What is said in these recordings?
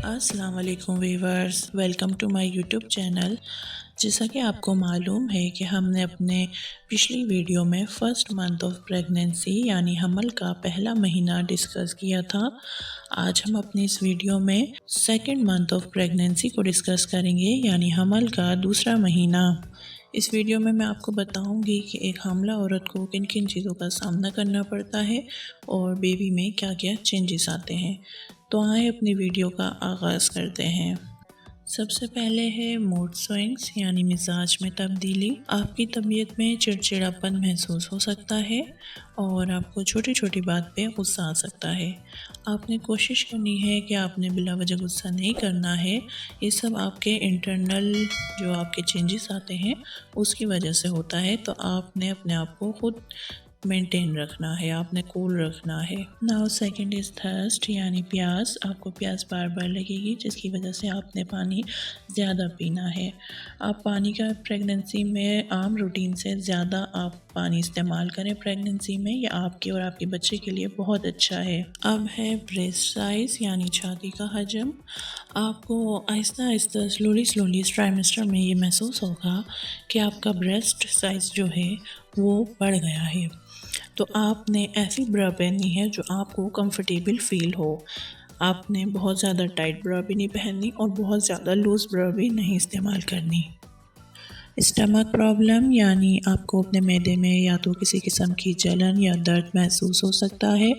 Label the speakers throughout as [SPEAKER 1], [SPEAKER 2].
[SPEAKER 1] अस्सलाम वालेकुम viewers, welcome to my YouTube channel. जैसा कि आपको मालूम है कि हमने अपने पिछली वीडियो में फ़र्स्ट मंथ ऑफ प्रेगनेंसी यानी हमल का पहला महीना डिस्कस किया था। आज हम अपनी इस वीडियो में सेकंड मंथ ऑफ प्रेगनेंसी को डिस्कस करेंगे यानी हमल का दूसरा महीना। इस वीडियो में मैं आपको बताऊंगी कि एक हामला औरत को किन किन चीज़ों का सामना करना पड़ता है और बेबी में क्या क्या चेंजेस आते हैं। तो आए अपनी वीडियो का आगाज़ करते हैं। सबसे पहले है मूड स्विंग्स यानी मिजाज में तब्दीली। आपकी तबीयत में चिड़चिड़ापन महसूस हो सकता है और आपको छोटी छोटी बात पे गुस्सा आ सकता है। आपने कोशिश करनी है कि आपने बिला वजह गुस्सा नहीं करना है। ये सब आपके इंटरनल जो आपके चेंजेस आते हैं उसकी वजह से होता है, तो आपने अपने आप को खुद मेंटेन रखना है, आपने कूल रखना है। नाउ सेकंड इज़ थर्स्ट यानी प्यास। आपको प्यास बार बार लगेगी जिसकी वजह से आपने पानी ज़्यादा पीना है। आप पानी का प्रेगनेंसी में आम रूटीन से ज़्यादा आप पानी इस्तेमाल करें प्रेगनेंसी में, यह आपके और आपके बच्चे के लिए बहुत अच्छा है। अब है ब्रेस्ट साइज़ यानी छाती का हजम। आपको आहिस्ता आहिस्ता स्लोली इस ट्राइमेस्टर में ये महसूस होगा कि आपका ब्रेस्ट साइज़ जो है वो बढ़ गया है। तो आपने ऐसी ब्रा पहननी है जो आपको कंफर्टेबल फील हो। आपने बहुत ज़्यादा टाइट ब्रा भी नहीं पहननी और बहुत ज़्यादा लूज़ ब्रा भी नहीं इस्तेमाल करनी। स्टमक प्रॉब्लम यानी आपको अपने मैदे में या तो किसी किस्म की जलन या दर्द महसूस हो सकता है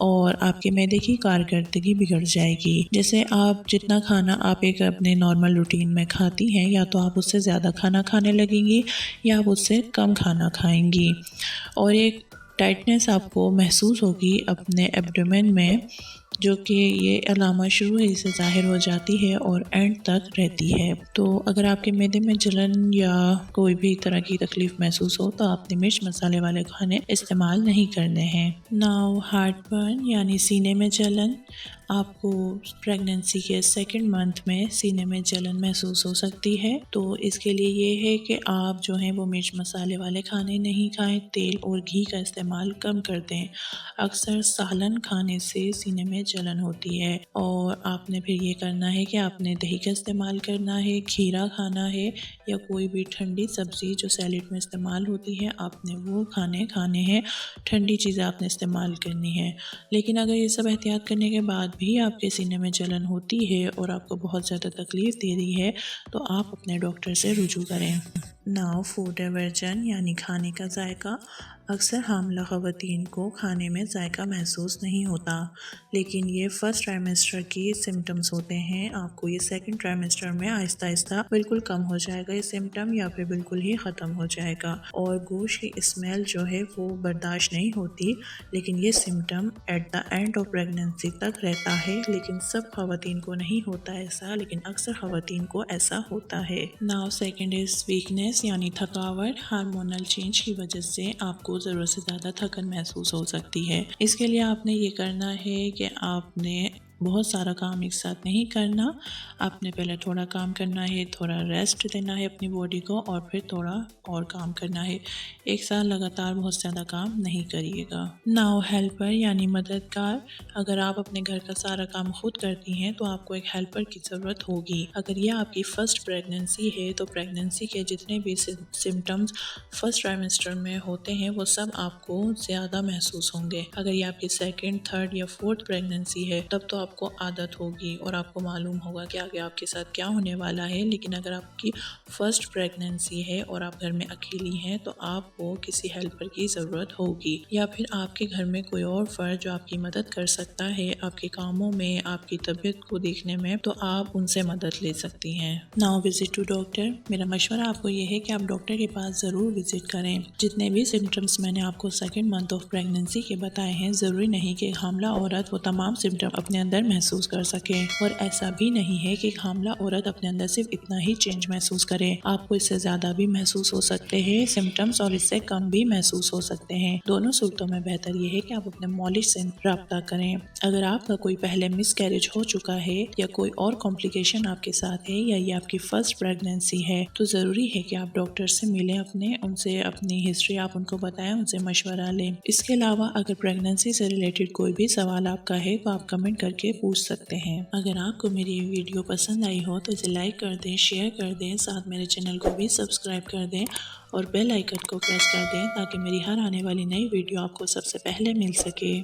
[SPEAKER 1] और आपके मैदे की कारकर्दगी बिगड़ जाएगी। जैसे आप जितना खाना आप एक अपने नॉर्मल रूटीन में खाती हैं, या तो आप उससे ज़्यादा खाना खाने लगेंगी या आप उससे कम खाना खाएंगी और एक टाइटनेस आपको महसूस होगी अपने एब्डोमेन में, जो कि ये अलामत शुरू ही से ज़ाहिर हो जाती है और एंड तक रहती है। तो अगर आपके मैदे में जलन या कोई भी तरह की तकलीफ़ महसूस हो तो आपने मिर्च मसाले वाले खाने इस्तेमाल नहीं करने हैं। नाउ हार्ट बर्न यानी सीने में जलन। आपको प्रेगनेंसी के सेकंड मंथ में सीने में जलन महसूस हो सकती है, तो इसके लिए ये है कि आप जो हैं वो मिर्च मसाले वाले खाने नहीं खाएं, तेल और घी का इस्तेमाल कम कर दें। अक्सर सालन खाने से सीने में जलन होती है और आपने फिर ये करना है कि आपने दही का इस्तेमाल करना है, खीरा खाना है या कोई भी ठंडी सब्ज़ी जो सैलेड में इस्तेमाल होती है आपने वो खाने हैं। ठंडी चीज़ें आपने इस्तेमाल करनी है। लेकिन अगर ये सब एहतियात करने के बाद भी आपके सीने में जलन होती है और आपको बहुत ज़्यादा तकलीफ़ दे रही है तो आप अपने डॉक्टर से रुजू करें। नाउ फूड एवर्जन यानी खाने का जायका। अक्सर हामला ख़वातीन को खाने में जायका महसूस नहीं होता, लेकिन ये फर्स्ट ट्राइमेस्टर की सिम्टम्स होते हैं। आपको ये सेकंड ट्राइमेस्टर में आहिस्ता आहिस्ता बिल्कुल कम हो जाएगा ये सिम्टम, या फिर बिल्कुल ही ख़त्म हो जाएगा और गोश्त की स्मेल जो है वो बर्दाश्त नहीं होती, लेकिन ये symptom at the end of pregnancy तक रहता है। लेकिन सब ख़वातीन को नहीं होता ऐसा, लेकिन अक्सर ख़वातीन को ऐसा होता है। नाउ सेकंड इज़ वीकनेस यानी थकावट। हार्मोनल चेंज की वजह से आपको ज़रूरत से ज़्यादा थकन महसूस हो सकती है। इसके लिए आपने ये करना है कि आपने बहुत सारा काम एक साथ नहीं करना। आपने पहले थोड़ा काम करना है, थोड़ा रेस्ट देना है अपनी बॉडी को और फिर थोड़ा और काम करना है। एक साथ लगातार बहुत ज़्यादा काम नहीं करिएगा। नाउ हेल्पर यानी मददगार। अगर आप अपने घर का सारा काम खुद करती हैं तो आपको एक हेल्पर की ज़रूरत होगी। अगर यह आपकी फ़र्स्ट प्रेगनेंसी है तो प्रेगनेंसी के जितने भी सिम्टम्स फर्स्ट ट्राइमेस्टर में होते हैं वो सब आपको ज़्यादा महसूस होंगे। अगर ये आपकी सेकंड, थर्ड या फोर्थ प्रेगनेंसी है तब तो आपको आदत होगी और आपको मालूम होगा कि आगे आपके साथ क्या होने वाला है। लेकिन अगर आपकी फ़र्स्ट प्रेगनेंसी है और आप घर में अकेली हैं तो आपको किसी हेल्पर की ज़रूरत होगी, या फिर आपके घर में कोई और फ़र्द जो आपकी मदद कर सकता है आपके कामों में, आपकी तबीयत को देखने में, तो आप उनसे मदद ले सकती हैं। Now visit to doctor. मेरा मशवरा आपको ये है कि आप डॉक्टर के पास ज़रूर विजिट करें। जितने भी सिम्टम्स मैंने आपको सेकंड मंथ ऑफ प्रेगनेंसी के बताए हैं, ज़रूरी नहीं कि हामला औरत वो तमाम सिम्टम अपने अंदर महसूस कर सके, और ऐसा भी नहीं है कि हामला औरत अपने अंदर सिर्फ इतना ही चेंज महसूस करे। आपको इससे ज़्यादा भी महसूस हो सकते हैं सिम्टम्स और इससे कम भी महसूस हो सकते हैं। दोनों सूरतों में बेहतर ये है कि आप अपने मौलिक से रब्ता करें। अगर आपका कोई पहले मिसकैरेज हो चुका है या कोई और कॉम्प्लिकेशन आपके साथ है या ये आपकी फ़र्स्ट प्रेगनेंसी है तो ज़रूरी है कि आप डॉक्टर से मिलें, उनसे अपनी हिस्ट्री आप उनको बताएं, उनसे मशवरा लें। इसके अलावा अगर प्रेगनेंसी से रिलेटेड कोई भी सवाल आपका है तो आप कमेंट करके करके पूछ सकते हैं। अगर आपको मेरी ये वीडियो पसंद आई हो तो इसे लाइक कर दें, शेयर कर दें, साथ मेरे चैनल को भी सब्सक्राइब कर दें और बेल आइकन को प्रेस कर दें ताकि मेरी हर आने वाली नई वीडियो आपको सबसे पहले मिल सके।